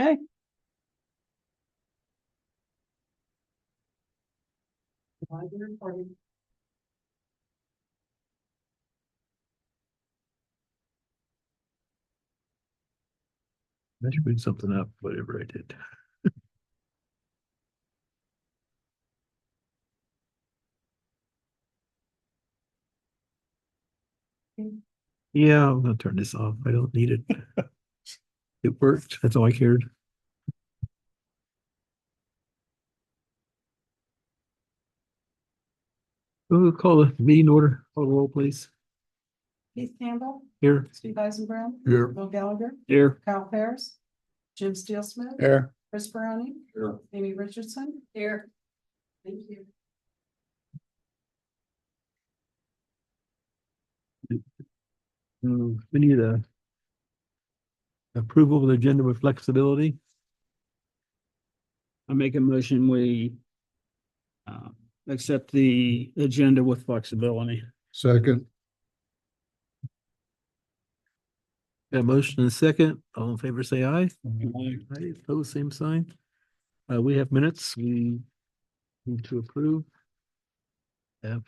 Okay. I screwed something up, whatever I did. Yeah, I'm gonna turn this off. I don't need it. It worked. That's all I cared. We'll call the meeting order. Call the roll, please. Keith Campbell, Here. Steve Eisenbrown. Here. Bill Gallagher, Here. Kyle Ferris, Jim Steele Smith. Here. Chris Browning. Here. Amy Richardson. Here. Thank you. We need a approval of the agenda with flexibility. I make a motion, we accept the agenda with flexibility. Second. Got a motion and a second. All in favor, say aye. Aye. Aye, opposed, same sign. We have minutes. We need to approve. Have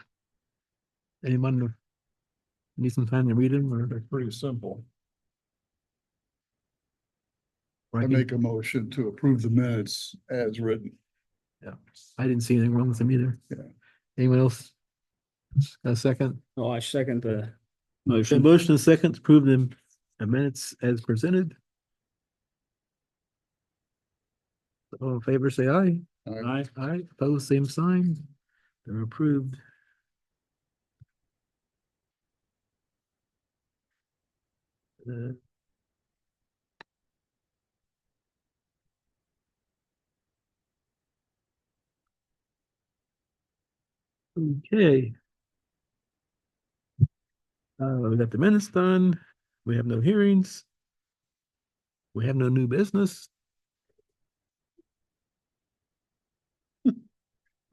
anyone need some time to read them or? They're pretty simple. I Right. make a motion to approve the minutes as written. I didn't see anything wrong with them either. Yeah. Anyone else? A second? Oh, I second the A motion. motion and a second to approve the minutes as presented. All in favor, say aye. Aye. Aye, opposed, same sign. They're approved. Uh, Okay. We got the minutes done. We have no hearings. We have no new business.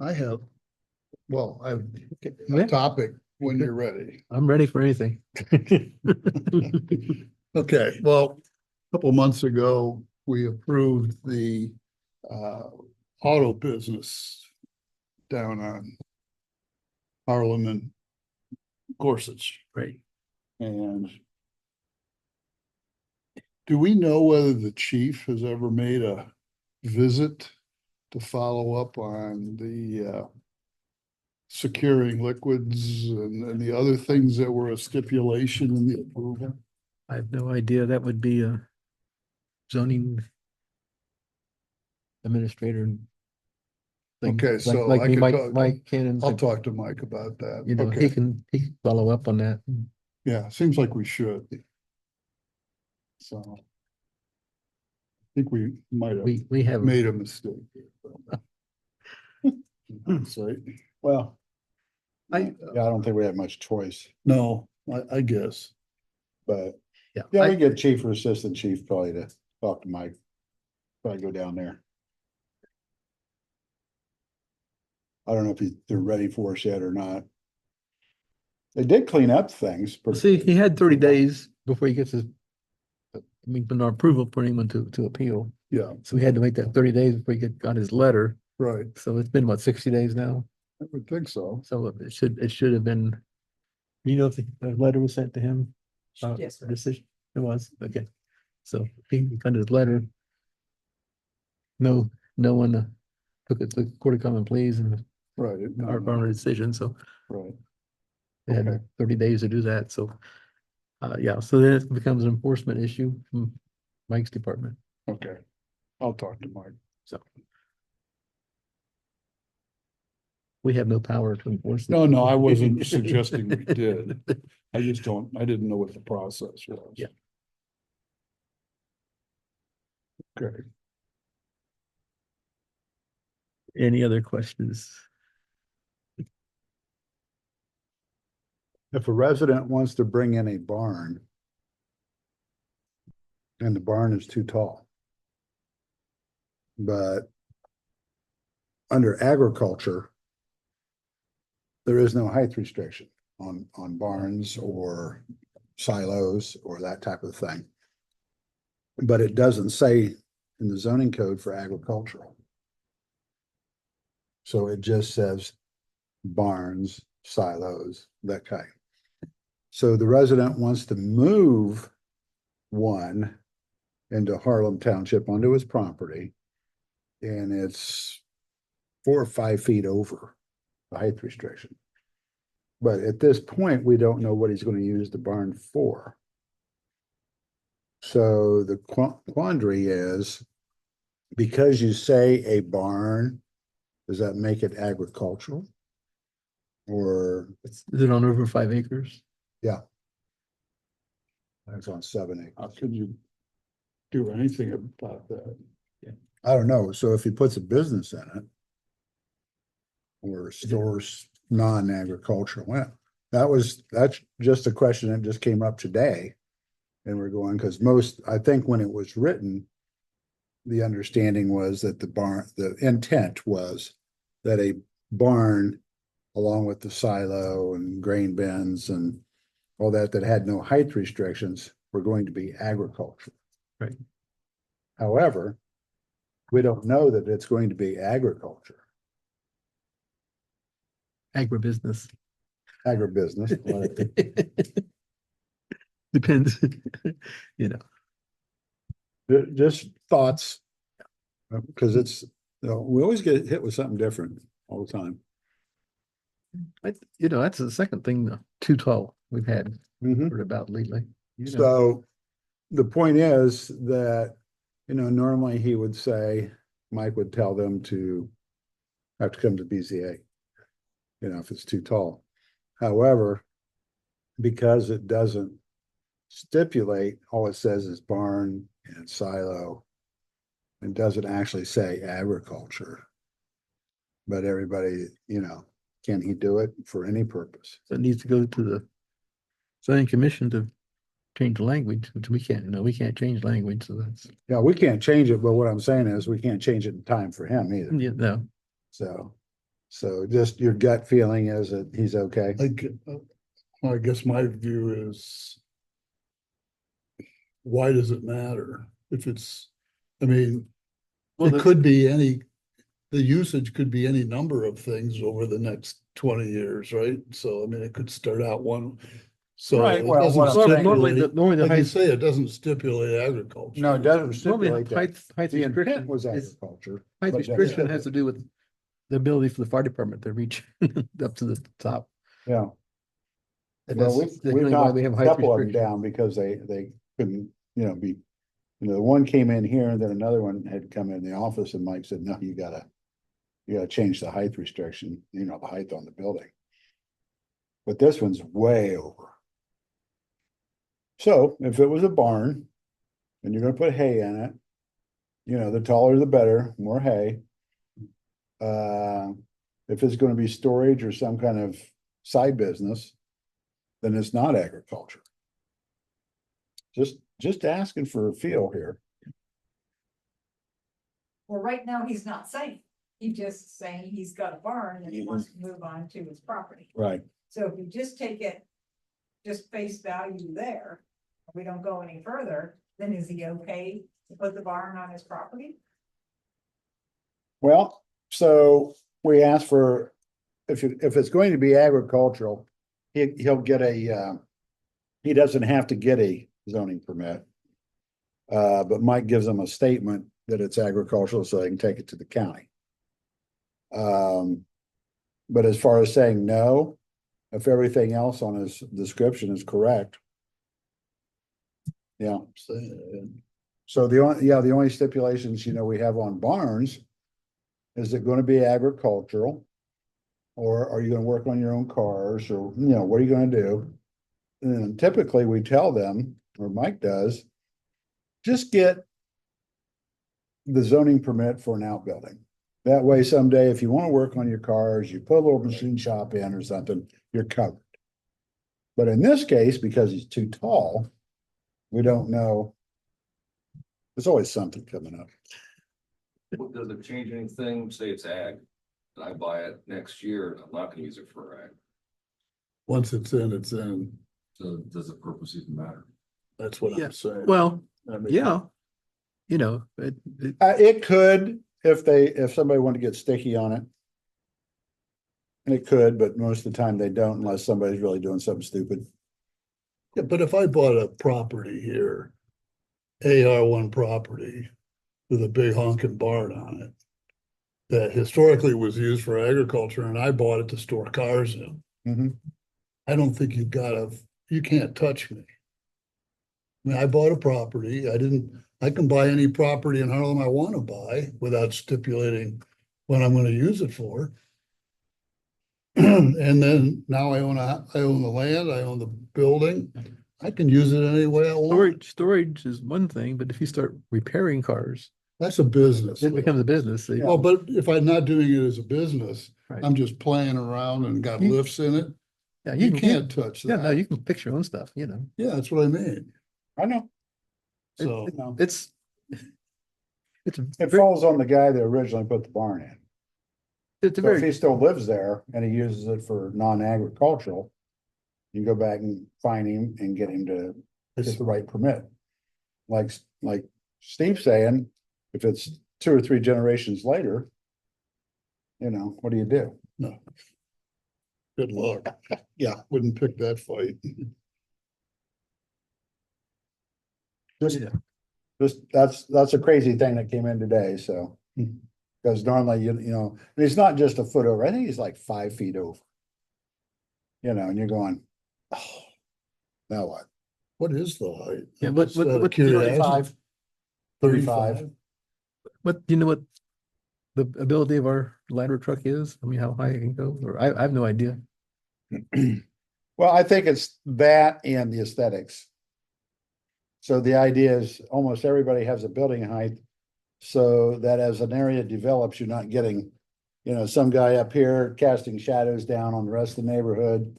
I have, well, I have Yeah. a topic when you're ready. I'm ready for anything. Okay, well, a couple of months ago, we approved the auto business down on Harlem and Gorsuch. Right. And do we know whether the chief has ever made a visit to follow up on the securing liquids and the other things that were a stipulation in the approval? I have no idea. That would be a zoning administrator. thing. Okay, Like- so like I me, could Mike, talk- Mike Cannon. I'll talk to Mike about that. You know, Okay. he can follow up on that. Yeah, seems like we should. So. I think we might have We have. made a mistake. That's right. Well, I, yeah, I don't think we have much choice, no, I guess. but Yeah. yeah, I- we get chief or assistant chief probably to talk to Mike. Probably go down there. I don't know if they're ready for us yet or not. They did clean up things. See, he had 30 days before he gets his, I mean, our approval for anyone to appeal. Yeah, So we had to wait that 30 days before he got his letter. right. So it's been what, 60 days now? I would think so. So it should have been, you know, if the letter was sent to him. Yes, sir. Decision, it was, okay. So he got his letter. No one took it to the Court of Common Pleas and Right. our final decision, so Right. they had Okay. 30 days to do that, so. Yeah, so then it becomes an enforcement issue from Mike's department, Okay. I'll talk to Mike. so. We have no power to enforce. it. No, I wasn't suggesting we did. I didn't know what the process was. Yeah. Okay. Any other questions? If a resident wants to bring in a barn and the barn is too tall, but under agriculture, there is no height restriction on barns or silos or that type of thing. But it doesn't say in the zoning code for agricultural. So it just says barns, silos, that kind. So the resident wants to move one into Harlem Township onto his property. And it's 4 or 5 feet over the height restriction. But at this point, we don't know what he's going to use the barn for. So the quandary is, because you say a barn, does that make it agricultural? Or Is it on over 5 acres? it's on 7 acres? How could you do anything about that? I don't know. So if he puts a business in it or stores non-agricultural, well, that's just a question that just came up today. And we're going, because I think when it was written, the understanding was that the intent was that a barn, along with the silo and grain bins and all that had no height restrictions, were going to be agricultural. Right. However, we don't know that it's going to be agriculture, Agribusiness. agribusiness. whatever. Depends, you know. Just thoughts. Because it's, we always get hit with something different all the time. That's the second thing, too tall we've had Mhm. heard about lately. So the point is that, normally he would say, Mike would tell them to have to come to BZA, if it's too tall. However, because it doesn't stipulate, all it says is barn and silo, and doesn't actually say agriculture. But everybody, can he do it for any purpose? So it needs to go to the zoning commission to change the language, which we can't change language, so that's, Yeah, we can't change it, but what I'm saying is we can't change it in time for him either. yeah, no. So just your gut feeling is that he's okay. I guess my view is, why does it matter if it's, it could be the usage could be any number of things over the next 20 years, right? So, it could start out one. So Right, it well, doesn't what I'm saying- stipulate, Normally the like you height, say, it doesn't stipulate agriculture. No, it doesn't normally stipulate that. height The intent restriction was is, agriculture. height but restriction yeah. has to do with the ability for the fire department to reach up to the top. Yeah, And well, that's we've generally why knocked we have a height couple of them restriction. down because they couldn't, be, the one came in here and then another one had come in the office and Mike said, no, you gotta change the height restriction, the height on the building. But this one's way over. So if it was a barn and you're gonna put hay in it, the taller the better, more hay. If it's gonna be storage or some kind of side business, then it's not agriculture. Just asking for a feel here. Well, right now, he's not saying, he's just saying he's got a barn and he wants to move on to his property. Right. So if you just take it, just face value there, we don't go any further, then is he okay to put the barn on his property? Well, so we asked for, if it's going to be agricultural, he'll get he doesn't have to get a zoning permit. But Mike gives them a statement that it's agricultural so they can take it to the county. But as far as saying no, if everything else on his description is correct. Yeah. So the only stipulations, we have on barns. Is it gonna be agricultural? Or are you gonna work on your own cars or, what are you gonna do? And typically we tell them, or Mike does, just get the zoning permit for an outbuilding. That way someday, if you want to work on your cars, you put a little machine shop in or something, you're covered. But in this case, because he's too tall, we don't know. There's always something coming up. What, does it change anything? Say it's ag, and I buy it next year, and I'm not gonna use it for ag. Once it's in, it's in. So does the purpose even matter? That's what Yeah. I'm saying. Well, I mean, yeah, you know, It could, if somebody wanted to get sticky on it. It could, but most of the time they don't unless somebody's really doing something stupid. Yeah, but if I bought a property here, AR1 property with a big honking barn on it that historically was used for agriculture and I bought it to store cars in, Mhm. I don't think you can't touch me. I mean, I bought a property, I can buy any property in Harlem I want to buy without stipulating what I'm gonna use it for. And then now I own the land, I own the building, I can use it any way I want. storage is one thing, but if you start repairing cars, That's a business. it becomes a business. So Well, but if I'm not doing it as a business, Right. I'm just playing around and got You- lifts in it, yeah, you can- can't touch Yeah, no, that. you can fix your own stuff, you know. Yeah, that's what I mean. I know. So, It's It very, falls on the guy that originally put the barn in. it's a So if he very, still lives there and he uses it for non-agricultural, you go back and find him and get him to get the right permit. Like Steve's saying, if it's 2 or 3 generations later, what do you do? no. Good luck. Yeah, wouldn't pick that fight. Just, Yeah. just, that's a crazy thing that came in today, so. Because normally, and it's not just a foot over, I think he's like 5 feet over. And you're going, oh, now what? What is the height? Yeah, what- Just out of what- curiosity. 35. what, you know what the ability of our ladder truck is? I mean, how high it can go, or I have no idea. Well, I think it's that and the aesthetics. So the idea is almost everybody has a building height. So that as an area develops, you're not getting, some guy up here casting shadows down on the rest of the neighborhood.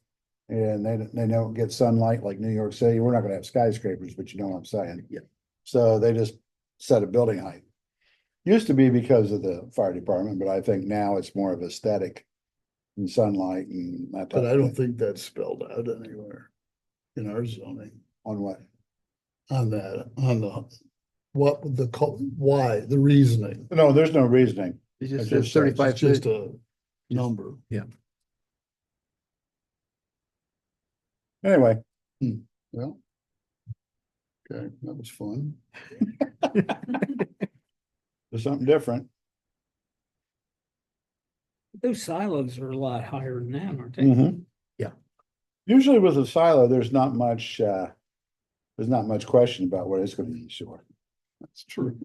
And they don't get sunlight like New York City. We're not gonna have skyscrapers, but you know what I'm saying? Yeah. So they just set a building height. Used to be because of the fire department, but I think now it's more of aesthetic and sunlight and that. But type I of don't thing. think that's spelled out anywhere in our zoning On what? on why, the reasoning. No, there's no reasoning. It just It says just says 35 It's just feet. a number. Anyway, Well. Okay, that was fun. there's something different. Those silos are a lot higher than that, aren't they? Mhm. Yeah. Usually with a silo, there's not much question about what it's gonna be short. That's true.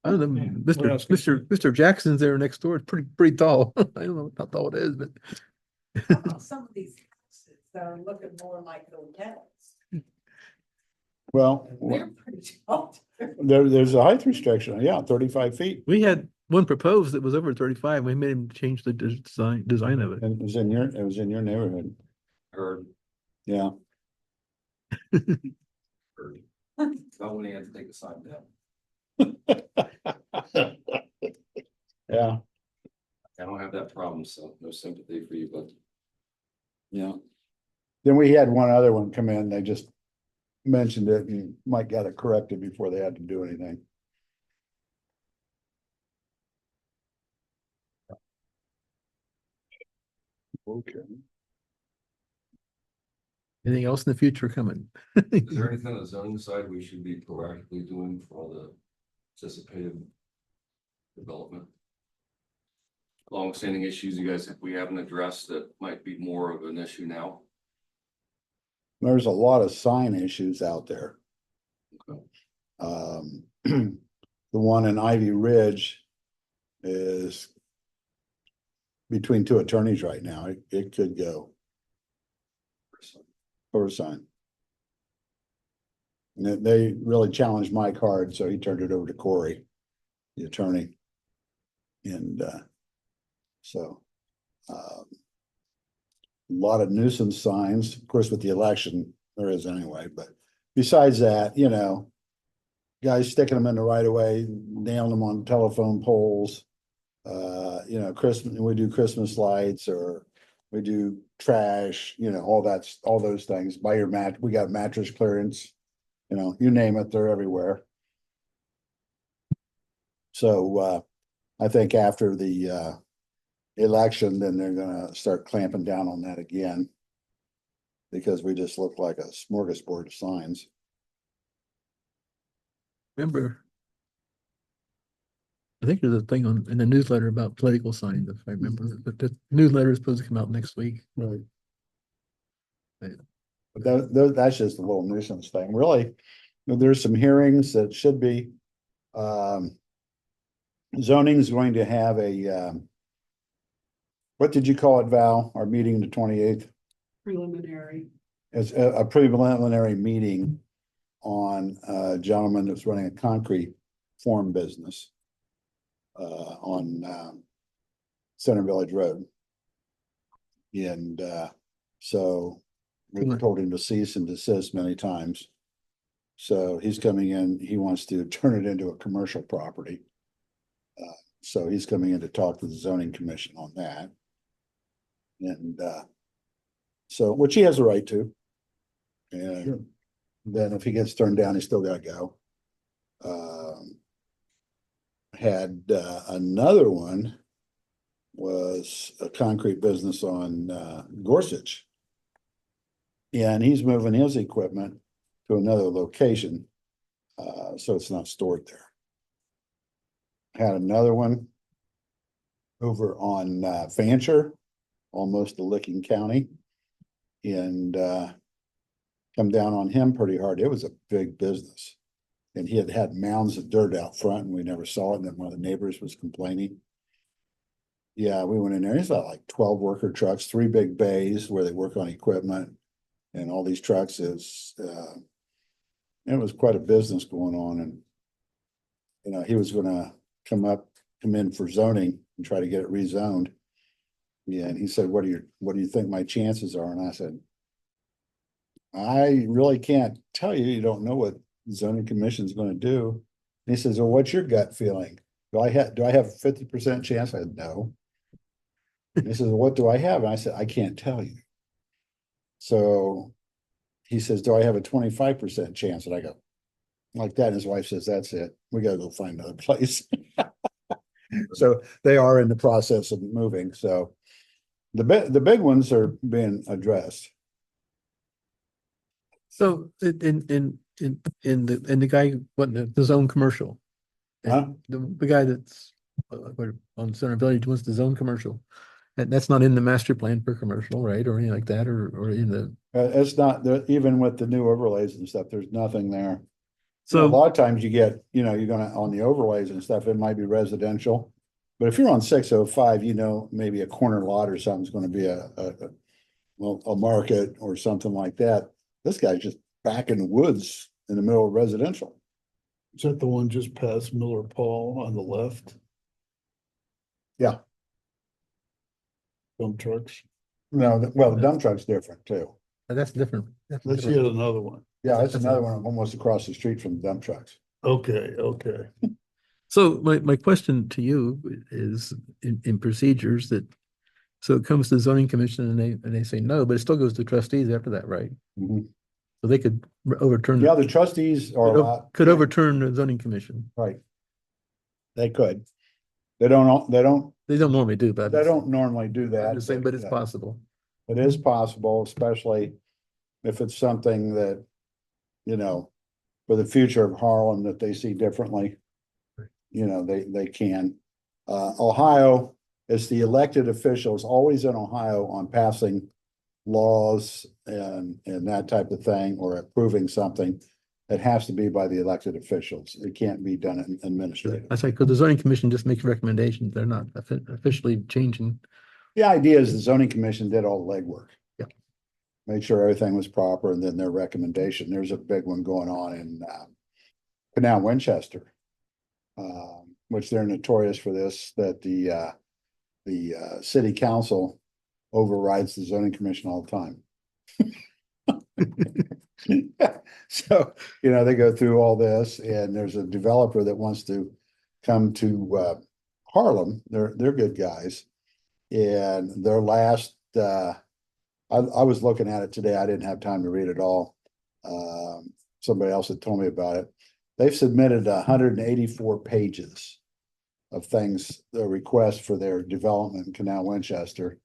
I don't know, What else? Mr. Jackson's there next door. It's pretty tall. I don't know how tall it is, but Some of these houses that are looking more like hotels, Well, they're pretty tall. there's a height restriction, yeah, 35 feet. we had one proposed that was over 35. We made him change the design of it. And it was in your neighborhood, Or, yeah. not when he had to take the sign down. Yeah, I don't have that problem, so no sympathy for you, but yeah. Then we had one other one come in, they just mentioned it and Mike got it corrected before they had to do anything. Okay. Anything else in the future coming? is there anything on the zoning side we should be proactively doing for all the anticipated development? Long-standing issues you guys, we haven't addressed that might be more of an issue now. There's a lot of sign issues out there. Okay. The one in Ivy Ridge is between 2 attorneys right now. It could go for a sign. And they really challenged Mike hard, so he turned it over to Corey, the attorney. And so a lot of nuisance signs, of course, with the election, there is anyway, but besides that, guys sticking them in the right of way, nailing them on telephone poles. Christmas, we do Christmas lights or we do trash, all those things. Buy your we got mattress clearance, you name it, they're everywhere. So, I think after the, election, then they're gonna start clamping down on that again. Because we just look like a smorgasbord of signs. Remember. I think there's a thing in the newsletter about political signs, if I remember, but the newsletter is supposed to come out next week. Right. Yeah. But that's just a little nuisance thing, really. There's some hearings that should be, zoning is going to have a, what did you call it, Val? Our meeting the 28th? Preliminary. It's a preliminary meeting on a gentleman that's running a concrete form business on Center Village Road. And so we've told him to cease and desist many times. So he's coming in, he wants to turn it into a commercial property. So he's coming in to talk to the zoning commission on that. And so, which he has a right to. And then if he gets turned down, he's still gotta go. Had another one was a concrete business on Gorsuch. And he's moving his equipment to another location, so it's not stored there. Had another one over on Fancher, almost to Licking County. And come down on him pretty hard. It was a big business. And he had mounds of dirt out front and we never saw it. And then one of the neighbors was complaining. Yeah, we went in there. He's got like 12 worker trucks, 3 big bays where they work on equipment. And all these trucks is, it was quite a business going on. And, you know, he was gonna come in for zoning and try to get it rezoned. Yeah, and he said, what do you think my chances are? And I said, I really can't tell you. You don't know what zoning commission's gonna do. And he says, well, what's your gut feeling? Do I have a 50% chance? I said, no. And he says, well, what do I have? And I said, I can't tell you. So he says, do I have a 25% chance? And I go, like that. And his wife says, that's it. We gotta go find another place. So they are in the process of moving. So the big ones are being addressed. So in the guy, what, the zone commercial? Huh? The guy that's on Center Village wants the zone commercial. And that's not in the master plan for commercial, right? Or anything like that, or in the, It's not, even with the new overlays and stuff, there's nothing there. A so, lot of times you get, you're gonna, on the overlays and stuff, it might be residential. But if you're on 605, maybe a corner lot or something's gonna be a market or something like that. This guy's just back in the woods in the middle of residential. Is that the one just past Miller Paul on the left? Yeah. Dump trucks. No, well, the dump truck's different too. that's different. That's Let's different. yet another one. Yeah, that's That's another one almost across the street from the dump trucks. Okay. So my question to you is in procedures that, so it comes to the zoning commission and they say no, but it still goes to trustees after that, right? Mhm. So they could overturn. Yeah, the trustees are. Could overturn the zoning commission. Right. They could. They don't They don't normally do, but. They don't normally do that. I'm just saying, but it's yeah. possible. It is possible, especially if it's something that, for the future of Harlem that they see differently. They can. Ohio is the elected officials, always in Ohio, on passing laws and that type of thing, or approving something. It has to be by the elected officials. It can't be done administratively. That's like, because the zoning commission just makes recommendations. They're not officially changing. The idea is the zoning commission did all the legwork. Yeah. Made sure everything was proper, and then their recommendation. There's a big one going on in Canal Winchester, which they're notorious for this, that the city council overrides the zoning commission all the time. So, they go through all this, and there's a developer that wants to come to Harlem. They're good guys. And their last, I was looking at it today. I didn't have time to read it all. Somebody else had told me about it. They've submitted 184 pages of things, the request for their development in Canal Winchester.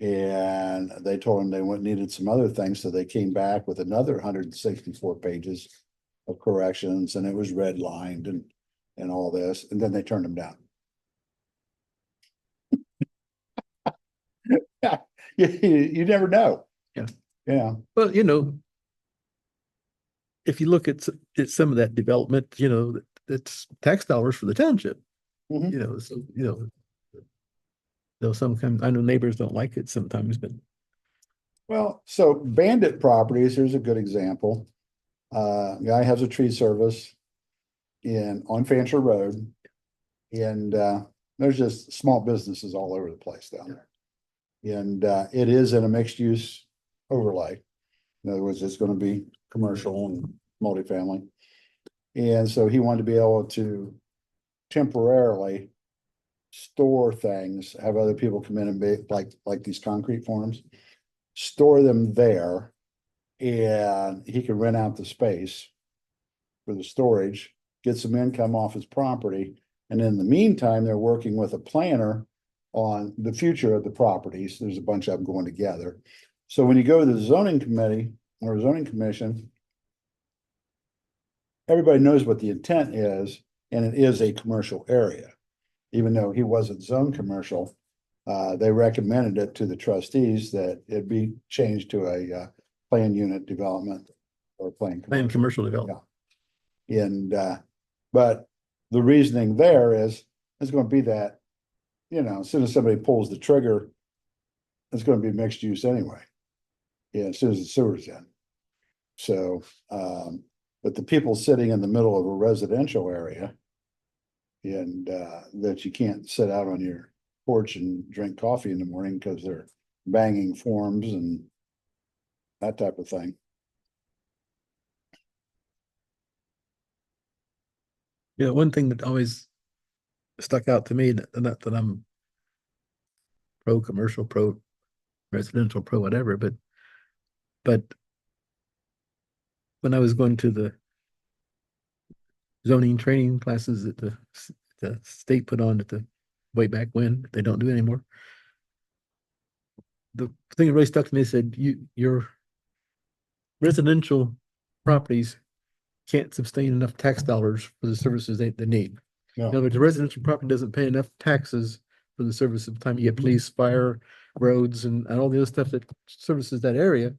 And they told them they needed some other things, so they came back with another 164 pages of corrections, and it was redlined and all this, and then they turned them down. You never know. Yeah. Yeah, Well, if you look at some of that development, it's tax dollars for the township. Mhm. So, though sometimes I know neighbors don't like it sometimes, but well, so Bandit Properties, here's a good example. Guy has a tree service on Fancher Road. And there's just small businesses all over the place down there. And it is in a mixed use overlay. In other words, it's gonna be commercial and multifamily. And so he wanted to be able to temporarily store things, have other people come in and be like these concrete forms, store them there. And he can rent out the space for the storage, get some income off his property. And in the meantime, they're working with a planner on the future of the properties. There's a bunch of them going together. So when you go to the zoning committee or zoning commission, everybody knows what the intent is, and it is a commercial area. Even though he wasn't zoned commercial, they recommended it to the trustees that it be changed to a planned unit development or planned commercial development. And but the reasoning there is it's going to be that, as soon as somebody pulls the trigger, it's going to be mixed use anyway. Yeah, as soon as the sewer's in. So, but the people sitting in the middle of a residential area and that you can't sit out on your porch and drink coffee in the morning because they're banging forms and that type of thing. One thing that always stuck out to me, not that I'm pro commercial, pro residential, pro whatever, but when I was going to the zoning training classes that the state put on way back when, they don't do it anymore. The thing that really stuck to me said, your residential properties can't sustain enough tax dollars for the services they need. No. In other words, a residential property doesn't pay enough taxes for the service of the time you get police, fire, roads, and all the other stuff that services that area.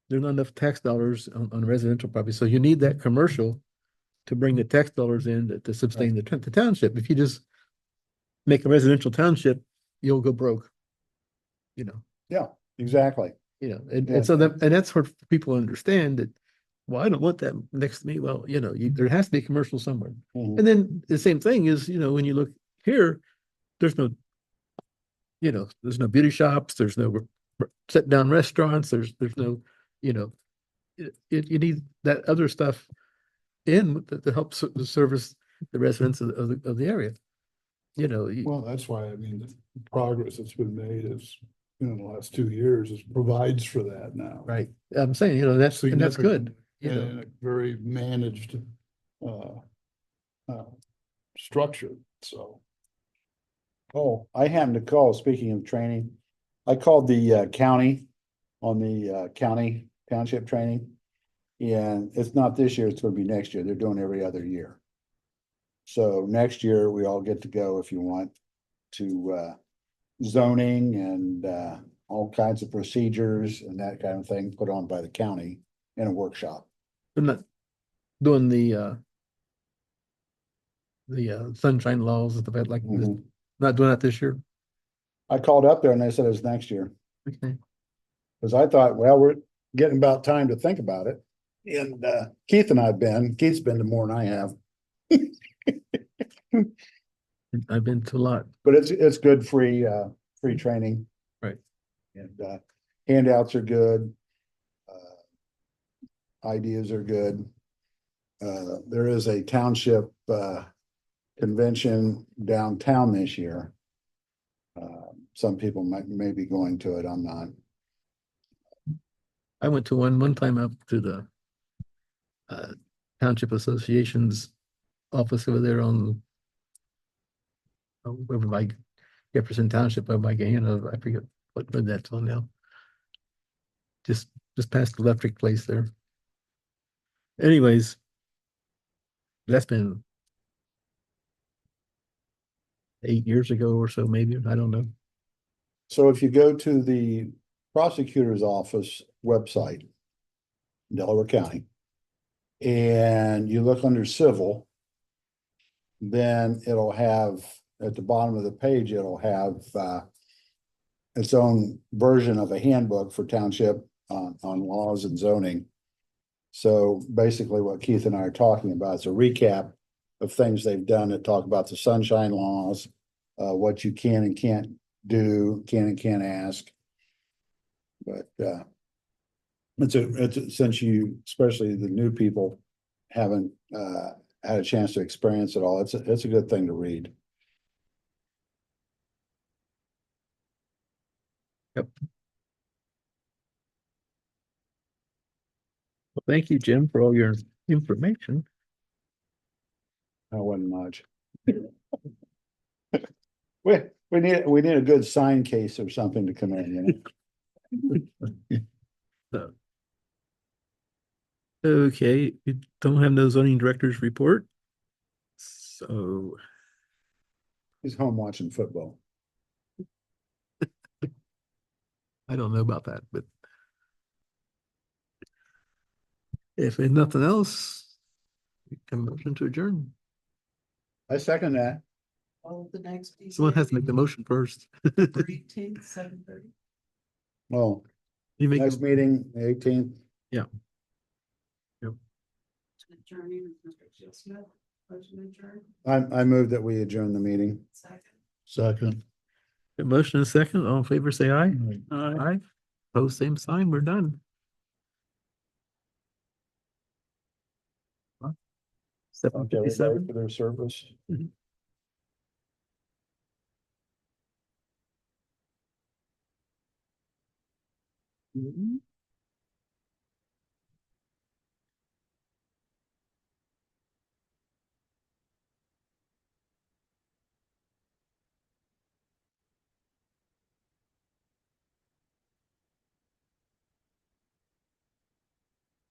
There's not enough tax dollars on residential property, so you need that commercial to bring the tax dollars in to sustain the township. If you just make a residential township, you'll go broke. Yeah, exactly. And so that's where people understand that. Well, I don't want that next to me. Well, there has to be a commercial somewhere. Mhm. And then the same thing is, when you look here, there's no beauty shops, there's no sit down restaurants, there's no, you need that other stuff to help service the residents of the area. Well, that's why, the progress that's been made is, in the last 2 years, provides for that now. right. I'm saying, that's good. And a very managed structure, so. Oh, I happened to call, speaking of training, I called the county on the county township training. And it's not this year, it's gonna be next year. They're doing every other year. So next year, we all get to go if you want to zoning and all kinds of procedures and that kind of thing put on by the county in a workshop. I'm not doing the sunshine laws at the bed like this. Mhm. Not doing that this year. I called up there and they said it was next year. Okay. Cause I thought, well, we're getting about time to think about it. And Keith's been to more than I have, I've been to a lot. but it's good free training. Right. And handouts are good. Ideas are good. There is a township convention downtown this year. Some people may be going to it, I'm not. I went to one time up to the Township Association's office over there on over by Jefferson Township, over by Gahanna, I forget what road that's on now. Just past the electric place there. Anyways, that's been 8 years ago or so, maybe, I don't know. So if you go to the prosecutor's office website, Delaware County, and you look under civil, then it'll have, at the bottom of the page, it'll have its own version of a handbook for township on laws and zoning. So basically what Keith and I are talking about is a recap of things they've done that talk about the sunshine laws, what you can and can't do, can and can't ask. But since you, especially the new people, haven't had a chance to experience it all, it's a good thing to read. Well, thank you, Jim, for all your information. That wasn't much. We need a good sign case or something to come in, you know? So. Okay, we don't have no zoning director's report. So He's home watching football. I don't know about that, but if there's nothing else, we can motion to adjourn. I second that. Oh, the next. Someone has to make the motion first. 18th, 7:30. Well, You make, next meeting, the 18th. Adjourning, Mr. Jill Smith, motion adjourned. I move that we adjourn the meeting. Second. Second. a motion and a second, all in favor, say aye. Aye. Aye. Pose same sign, we're done. Seven Okay, everybody fifty-seven. for their service. Mhm.